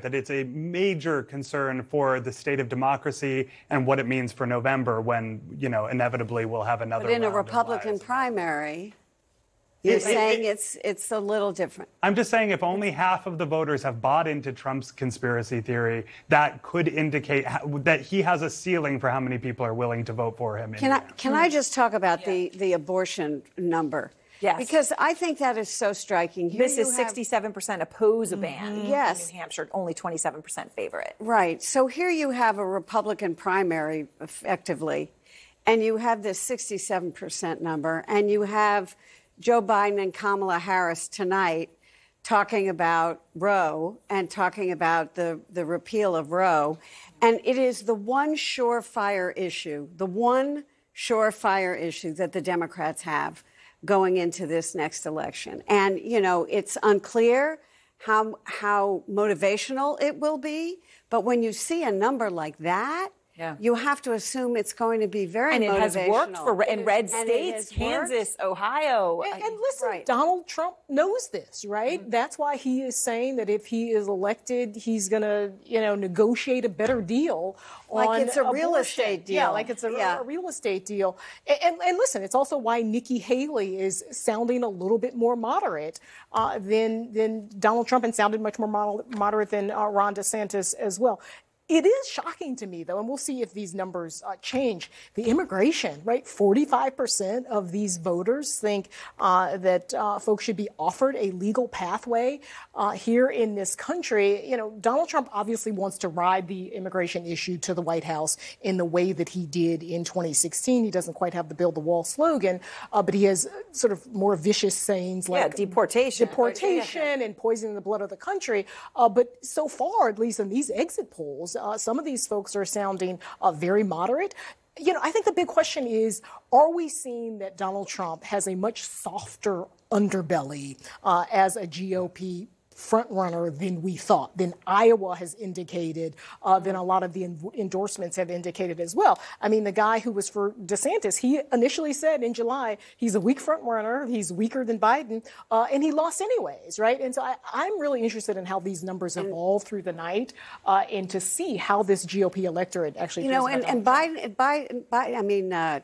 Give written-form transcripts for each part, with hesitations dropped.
that it's a major concern for the state of democracy and what it means for November when, inevitably we'll have another But in a round of Republican riots. primary, you're saying it's a little different. I'm just saying if only half of the voters have bought into Trump's conspiracy theory, that could indicate that he has a ceiling for how many people are willing to vote for him. Can I just talk about the abortion number? Yes. Because I think that is so striking. Here this is 67% oppose a ban. Yes. In New Hampshire, only 27% favor it. Right. So here you have a Republican primary, effectively, and you have this 67% number, and you have Joe Biden and Kamala Harris tonight talking about Roe and talking about the repeal of Roe. And it is the one surefire issue that the Democrats have going into this next election. And, it's unclear how motivational it will be. But when you see a number like that, you have to assume it's going to be very motivational. And it has worked in red states, Kansas, Ohio. And listen, Donald Trump knows this, right? That's why he is saying that if he is elected, he's going to, negotiate a better deal on like it's a abortion. real estate deal. Yeah, like it's a real estate deal. And listen, it's also why Nikki Haley is sounding a little bit more moderate than Donald Trump, and sounded much more moderate than Ron DeSantis as well. It is shocking to me, though, and we'll see if these numbers change. The immigration, right? 45% of these voters think that folks should be offered a legal pathway here in this country. Donald Trump obviously wants to ride the immigration issue to the White House in the way that he did in 2016. He doesn't quite have the build the wall slogan, but he has sort of more vicious sayings like deportation and poisoning the blood of the country. But so far, at least in these exit polls, some of these folks are sounding very moderate. I think the big question is, are we seeing that Donald Trump has a much softer underbelly as a GOP front runner than we thought, than Iowa has indicated, than a lot of the endorsements have indicated as well? I mean, the guy who was for DeSantis, he initially said in July he's a weak front runner, he's weaker than Biden, and he lost anyways, right? And so I'm really interested in how these numbers evolve through the night and to see how this GOP electorate actually feels about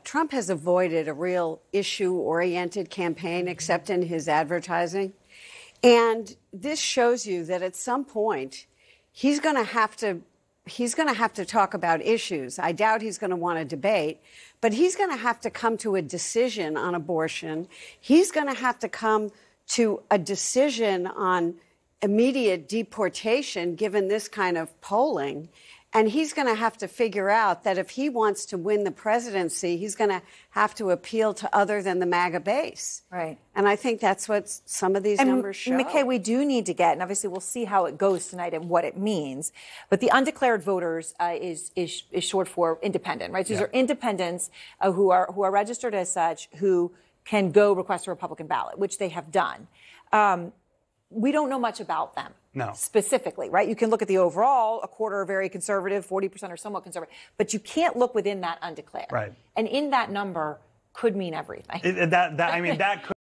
Trump has avoided a real issue-oriented campaign except in his advertising. And this shows you that at some point he's going to have to talk about issues. I doubt he's going to want to debate, but he's going to have to come to a decision on abortion. He's going to have to come to a decision on immediate deportation, given this kind of polling. And he's going to have to figure out that if he wants to win the presidency, he's going to have to appeal to other than the MAGA base. Right. And I think that's what some of these numbers show. McKay, we do need to get, and obviously we'll see how it goes tonight and what it means, but the undeclared voters is short for independent, right? So these are independents who are registered as such, who can go request a Republican ballot, which they have done. We don't know much about them. No. Specifically, right? You can look at the overall, a quarter are very conservative, 40% are somewhat conservative, but you can't look within that undeclared. Right. And in that number could mean everything. That could